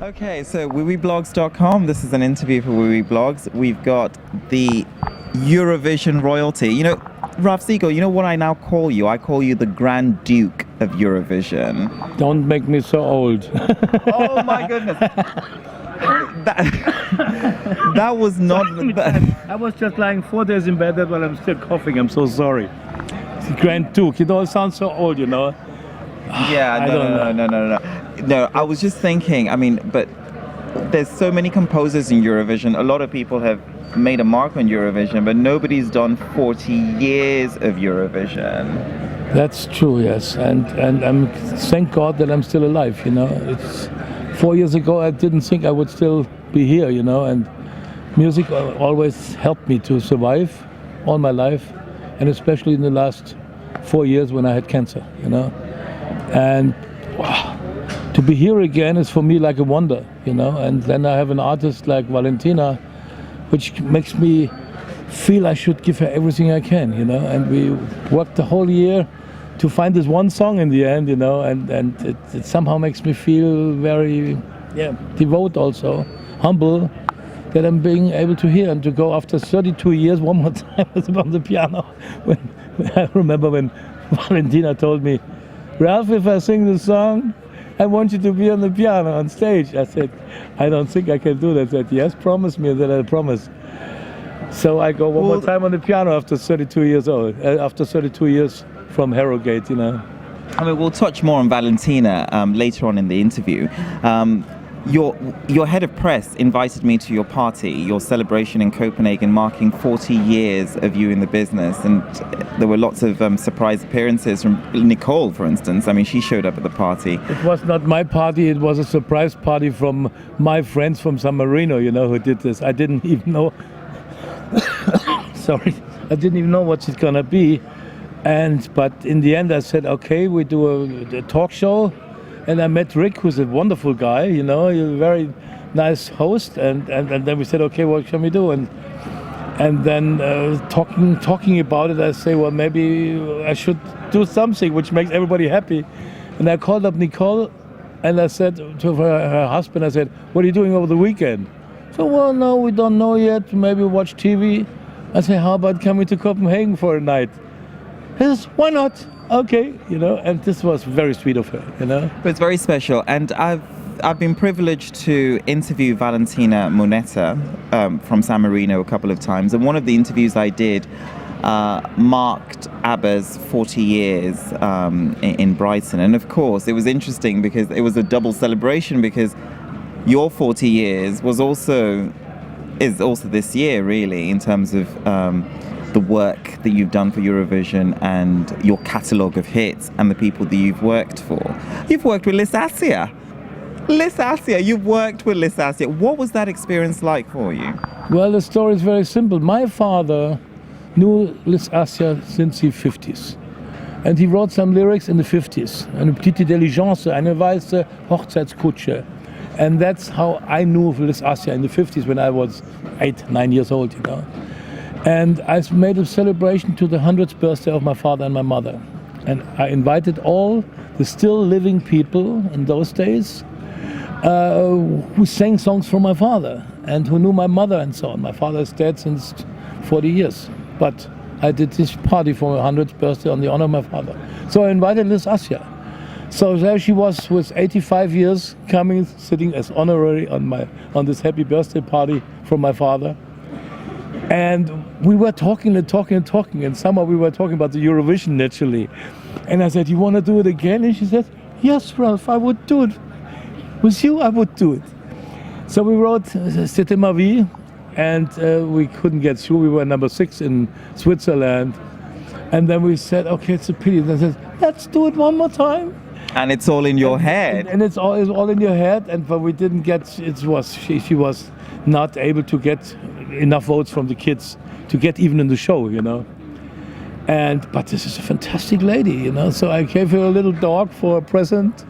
Okay, so wiwibloggs.com. This is an interview for wiwibloggs. We've got the Eurovision royalty. You know, Ralph Siegel, you know what I now call you? I call you the Grand Duke of Eurovision. Don't make me so old. Oh my goodness. That was not... I was just lying 4 days in bed, that's why I'm still coughing. I'm so sorry. The Grand Duke, it all sounds so old, you know. Yeah, no, I was just thinking, I mean, but there's so many composers in Eurovision. A lot of people have made a mark on Eurovision, but nobody's done 40 years of Eurovision. That's true, yes. And I'm thank God that I'm still alive, you know. It's 4 years ago I didn't think I would still be here, you know, and music always helped me to survive all my life, and especially in the last 4 years when I had cancer, you know. And wow, to be here again is for me like a wonder, you know. And then I have an artist like Valentina, which makes me feel I should give her everything I can, you know. And we worked the whole year to find this one song in the end, you know. And it somehow makes me feel very, devout also, humble, that I'm being able to hear and to go after 32 years one more time on the piano. When I remember when Valentina told me, Ralph, if I sing the song, I want you to be on the piano on stage. I said, I don't think I can do that. I said, yes, promise me. That I promise. So I go one more time on the piano after 32 years old, after 32 years from Harrogate, you know. I mean, we'll touch more on Valentina later on in the interview. Your head of press invited me to your party, your celebration in Copenhagen, marking 40 years of you in the business, and there were lots of surprise appearances from Nicole, for instance. I mean, she showed up at the party. It was not my party, it was a surprise party from my friends from Marino, you know, who did this. I didn't even know, I didn't even know what it's gonna be. But in the end I said, okay, we do a talk show. And I met Rick, who's a wonderful guy, you know, he's a very nice host. And then we said, okay, what can we do? And then talking about it, I say, well, maybe I should do something which makes everybody happy. And I called up Nicole and I said to her husband, I said, what are you doing over the weekend? So, well, no, we don't know yet. Maybe watch TV. I said, how about coming to Copenhagen for a night? He says, why not? Okay, you know, and this was very sweet of her, you know. But it's very special, and I've been privileged to interview Valentina Monetta from San Marino a couple of times, and one of the interviews I did marked ABBA's 40 years in Brighton, and of course it was interesting because it was a double celebration, because your 40 years is also this year, really, in terms of the work that you've done for Eurovision and your catalogue of hits and the people that you've worked for. You've worked with Assia. You've worked with Assia. What was that experience like for you? Well, the story is very simple. My father knew Assia since the 50s. And he wrote some lyrics in the 50s. Eine petite diligence, eine weiße Hochzeitskutsche. And that's how I knew Assia in the 50s when I was 8, 9 years old, you know. And I made a celebration to the 100th birthday of my father and my mother. And I invited all the still living people in those days who sang songs from my father and who knew my mother and so on. My father is dead since 40 years. But I did this party for my 100th birthday on the honor of my father. So I invited Assia. So there she was with 85 years coming, sitting as honorary on this happy birthday party from my father. And we were talking, and somehow we were talking about the Eurovision naturally. And I said, you want to do it again? And she said, yes, Ralph, I would do it. With you, I would do it. So we wrote C'était ma vie, and we couldn't get through. We were number 6 in Switzerland. And then we said, okay, it's a pity. And I said, let's do it one more time. And it's all in your head. And it's all in your head. But we didn't get, she was not able to get enough votes from the kids to get even in the show, you know. But this is a fantastic lady, you know. So I gave her a little dog for a present,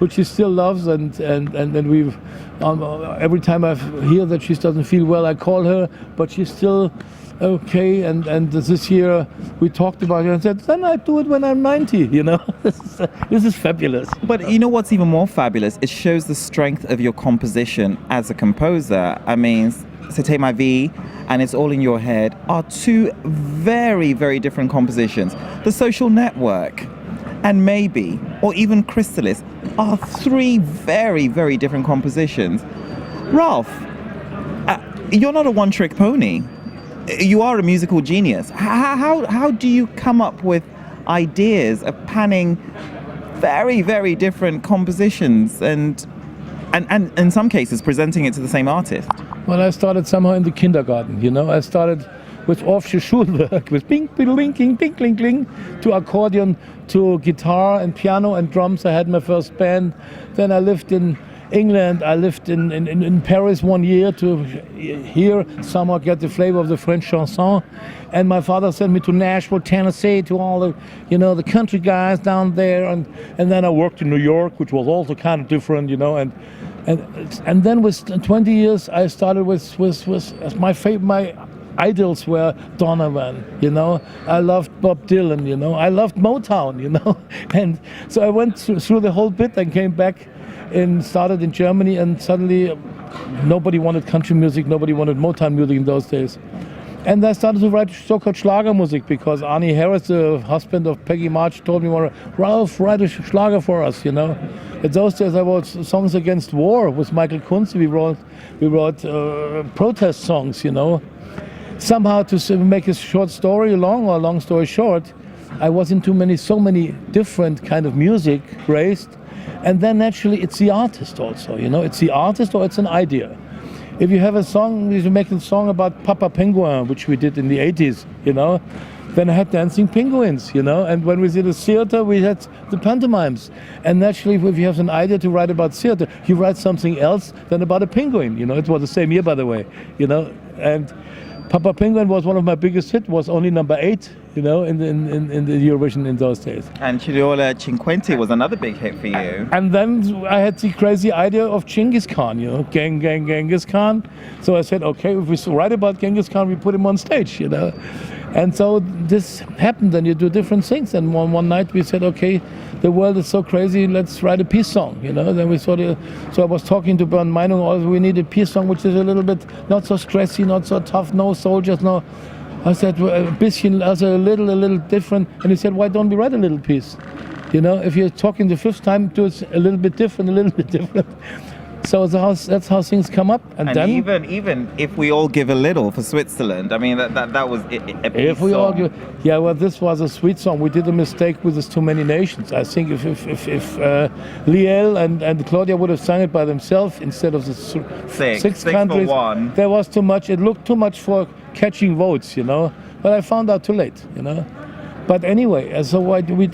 which she still loves. And then we've every time I hear that she doesn't feel well, I call her. But she's still okay, and this year we talked about it and said, then I do it when I'm 90, you know. This is fabulous. But you know what's even more fabulous? It shows the strength of your composition as a composer. I mean, C'était ma vie and It's All in Your Head are two very, very different compositions. The Social Network and Maybe, or even Chrysalis, are three very, very different compositions. Ralph, you're not a one-trick pony. You are a musical genius. How do you come up with ideas of panning very, very different compositions and in some cases presenting it to the same artist? Well, I started somehow in the kindergarten, you know. I started with Orffsche Schulwerk, with bing, bing, king, bing, kling, kling, to accordion, to guitar and piano and drums. I had my first band. Then I lived in England. I lived in Paris 1 year to hear, somehow get the flavor of the French chanson. And my father sent me to Nashville, Tennessee, to all the, you know, the country guys down there. And then I worked in New York, which was also kind of different, you know. And then with 20 years, I started with my idols were Donovan, you know. I loved Bob Dylan, you know. I loved Motown, you know. And so I went through the whole bit and came back and started in Germany, and suddenly nobody wanted country music, nobody wanted Motown music in those days. And I started to write so-called Schlager music because Arnie Harris, the husband of Peggy March, told me, Ralph, write a Schlager for us, you know. In those days I wrote songs against war with Michael Kunze. We wrote protest songs, you know. Somehow, to make a short story long or long story short, I was into so many different kind of music raised. And then naturally it's the artist also, you know. It's the artist or it's an idea. If you have a song, you make a song about Papa Penguin, which we did in the 80s, you know, then I had dancing penguins, you know. And when we did the theater, we had the pantomimes. And naturally, if you have an idea to write about theater, you write something else than about a penguin, you know. It was the same year, by the way, you know. And Papa Penguin was one of my biggest hits, was only number 8, you know, in the Eurovision in those days. And Chiriola Cinquenti was another big hit for you. And then I had the crazy idea of Genghis Khan, you know, Genghis Khan. So I said, okay, if we write about Genghis Khan, we put him on stage, you know. And so this happened, and you do different things. And one night we said, okay, the world is so crazy, let's write a peace song, you know. Then we so I was talking to Bernd Meinung, also we need a peace song which is a little bit not so stressy, not so tough, no soldiers, no. I said, well, a little different. And he said, why don't we write a little piece? You know, if you're talking the fifth time, do it a little bit different. So that's how things come up. And then even if we all give a little for Switzerland, I mean that was a big if we song. all give, yeah, well, this was a sweet song. We did a mistake with this Too Many Nations. I think if Liel and Claudia would have sung it by themselves instead of the six countries, for one. There was too much. It looked too much for catching votes, you know. But I found out too late, you know. But anyway, so we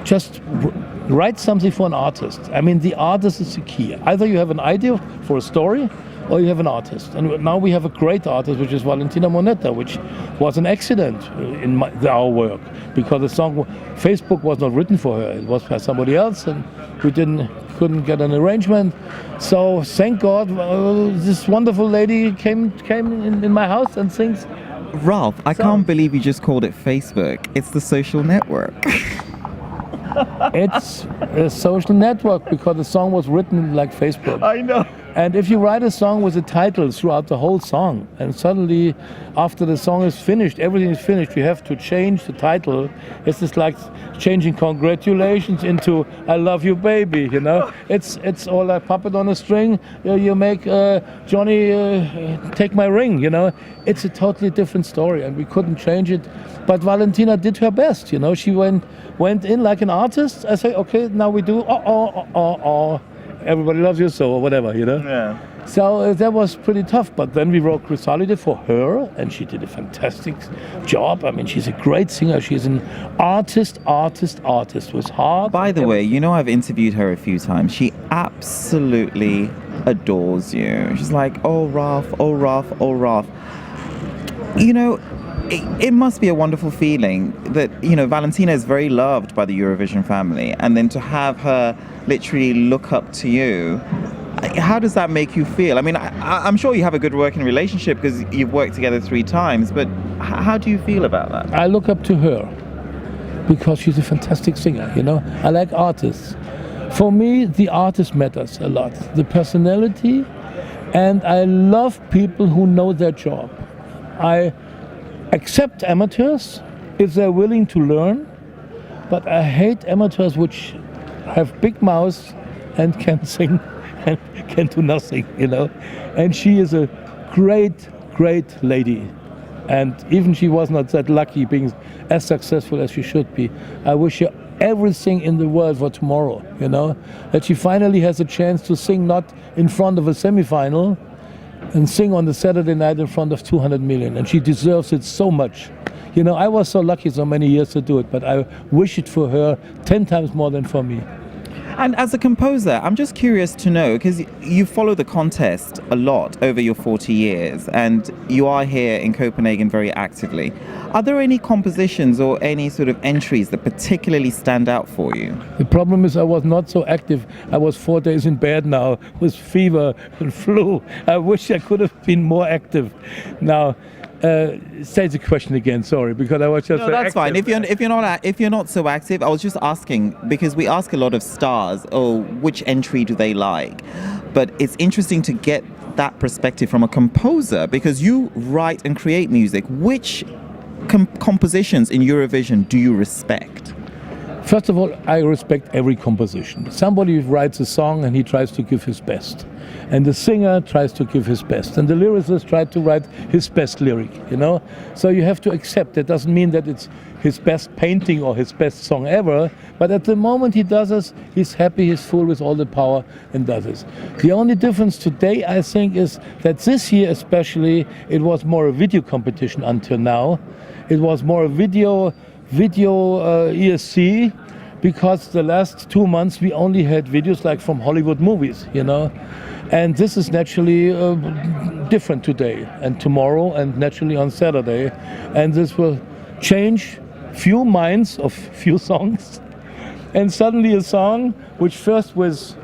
just write something for an artist. I mean, the artist is the key. Either you have an idea for a story, or you have an artist. And now we have a great artist, which is Valentina Monetta, which was an accident in our work, because the song Facebook was not written for her. It was by somebody else, and we couldn't get an arrangement. So thank God, this wonderful lady came in my house and sings. Ralph, I can't believe you just called it Facebook. It's the social network. It's a social network because the song was written like Facebook. I know. And if you write a song with a title throughout the whole song, and suddenly after the song is finished, everything is finished, you have to change the title. It's just like changing congratulations into I love you baby, you know. It's all like puppet on a string. You make Johnny take my ring, you know. It's a totally different story, and we couldn't change it. But Valentina did her best, you know. She went in like an artist. I say, okay, now we do everybody loves you so, or whatever, you know. Yeah. So that was pretty tough. But then we wrote Chrysalide for her, and she did a fantastic job. I mean, she's a great singer. She's an artist with heart. By the way, you know, I've interviewed her a few times. She absolutely adores you. She's like, oh Ralph, oh Ralph, oh Ralph. You know, it must be a wonderful feeling that, you know, Valentina is very loved by the Eurovision family, and then to have her literally look up to you How does that make you feel? I mean, I'm sure you have a good working relationship because you've worked together 3 times, but how do you feel about that? I look up to her because she's a fantastic singer, you know. I like artists. For me, the artist matters a lot, the personality, and I love people who know their job. I accept amateurs if they're willing to learn, but I hate amateurs which have big mouths and can sing and can do nothing, you know. And she is a great, great lady. And even she was not that lucky being as successful as she should be. I wish her everything in the world for tomorrow, you know. That she finally has a chance to sing not in front of a semi-final and sing on the Saturday night in front of 200 million. And she deserves it so much. You know, I was so lucky so many years to do it, but I wish it for her 10 times more than for me. And as a composer, I'm just curious to know, because you follow the contest a lot over your 40 years, and you are here in Copenhagen very actively. Are there any compositions or any sort of entries that particularly stand out for you? The problem is I was not so active. I was 4 days in bed now with fever and flu. I wish I could have been more active. Now, say the question again. Sorry, because I was just. No, that's active. fine. If you're not so active, I was just asking because we ask a lot of stars, oh, which entry do they like? But it's interesting to get that perspective from a composer because you write and create music. Which compositions in Eurovision do you respect? First of all, I respect every composition. Somebody writes a song and he tries to give his best. And the singer tries to give his best. And the lyricist tries to write his best lyric, you know? So you have to accept that doesn't mean that it's his best painting or his best song ever. But at the moment he does this, he's happy, he's full with all the power and does this. The only difference today, I think, is that this year especially, it was more a video competition until now. It was more a video ESC, because the last 2 months we only had videos like from Hollywood movies, you know. And this is naturally different today and tomorrow and naturally on Saturday. And this will change few minds of few songs. And suddenly a song which first was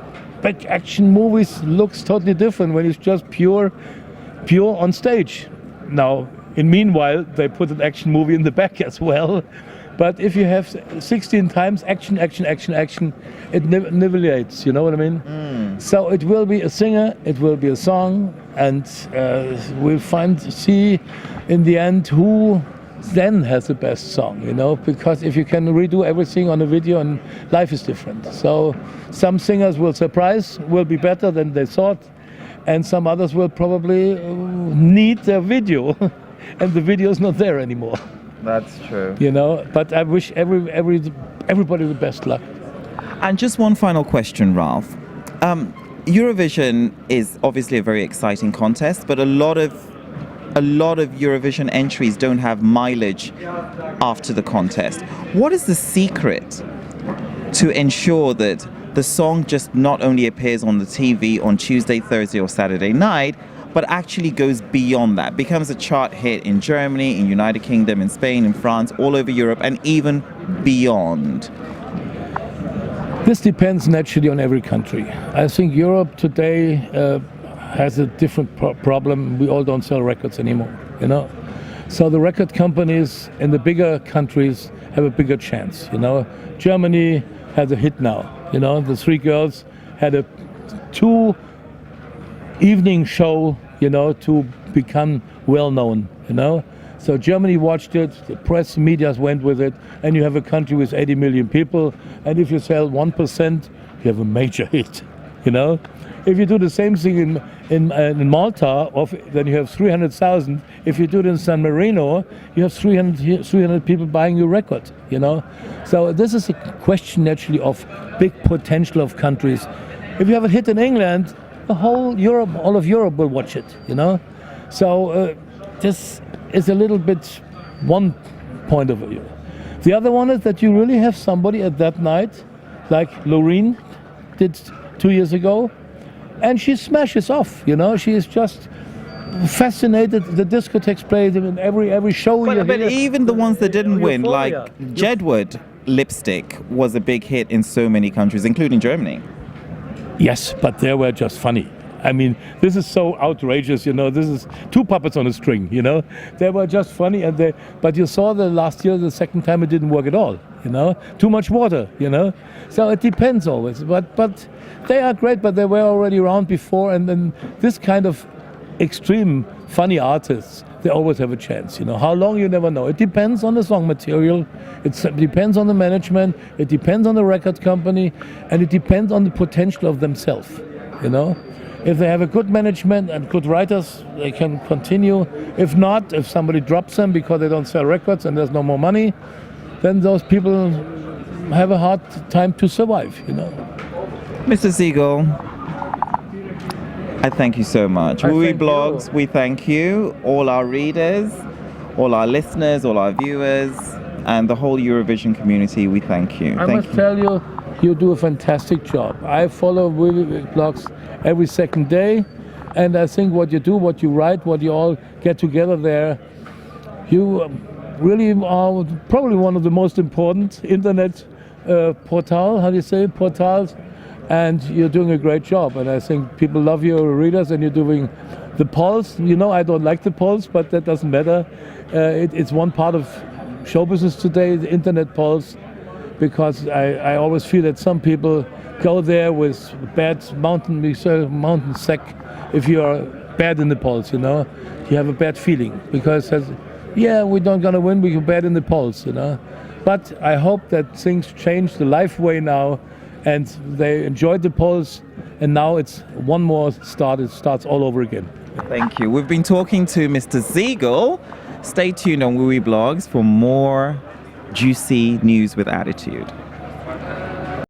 big action movies looks totally different when it's just pure on stage. Now, in meanwhile, they put an action movie in the back as well. But if you have 16 times action, it nivelates, you know what I mean? So it will be a singer, it will be a song, and we'll see in the end who then has the best song, you know? Because if you can redo everything on a video, and life is different. So some singers will surprise, will be better than they thought, and some others will probably need their video, and the video is not there anymore. That's true. You know, but I wish everybody the best luck. And just one final question, Ralph. Eurovision is obviously a very exciting contest, but a lot of Eurovision entries don't have mileage after the contest. What is the secret to ensure that the song just not only appears on the TV on Tuesday, Thursday, or Saturday night, but actually goes beyond that, becomes a chart hit in Germany, in United Kingdom, in Spain, in France, all over Europe, and even beyond? This depends naturally on every country. I think Europe today has a different problem. We all don't sell records anymore, you know. So the record companies in the bigger countries have a bigger chance, you know. Germany has a hit now, you know. The 3 girls had a 2 evening show, you know, to become well known, you know. So Germany watched it, the press, media went with it, and you have a country with 80 million people, and if you sell 1%, you have a major hit, you know. If you do the same thing in Malta, then you have 300,000. If you do it in San Marino, you have 300 people buying your record, you know. So this is a question naturally of big potential of countries. If you have a hit in England, the whole Europe, all of Europe will watch it, you know. So this is a little bit one point of view. The other one is that you really have somebody at that night, like Loreen did 2 years ago, and she smashes off, you know. She is just fascinated. The discotheques play in every show. But even the ones that didn't win, like Jedward Lipstick was a big hit in so many countries, including Germany. Yes, but they were just funny. I mean, this is so outrageous, you know. This is two puppets on a string, you know. They were just funny, but you saw the last year, the second time it didn't work at all, you know. Too much water, you know. So it depends always. But they are great, but they were already around before, and then this kind of extreme funny artists, they always have a chance, you know. How long, you never know. It depends on the song material, it depends on the management, it depends on the record company, and it depends on the potential of themselves, you know. If they have a good management and good writers, they can continue. If not, if somebody drops them because they don't sell records and there's no more money, then those people have a hard time to survive, you know. Mr. Siegel, I thank you so much. wiwibloggs, we thank you. All our readers, all our listeners, all our viewers, and the whole Eurovision community, we thank you. I must tell you, you do a fantastic job. I follow wiwibloggs every second day, and I think what you do, what you write, what you all get together there, you really are probably one of the most important internet portals, and you're doing a great job. And I think people love your readers, and you're doing the polls. You know, I don't like the polls, but that doesn't matter. It's one part of show business today, the internet polls, because I always feel that some people go there with bad mountain sack. If you are bad in the polls, you know, you have a bad feeling because we're not gonna win. We're bad in the polls, you know. But I hope that things change the life way now, and they enjoyed the polls, and now it's one more start. It starts all over again. Thank you. We've been talking to Mr. Siegel. Stay tuned on wiwibloggs for more juicy news with attitude.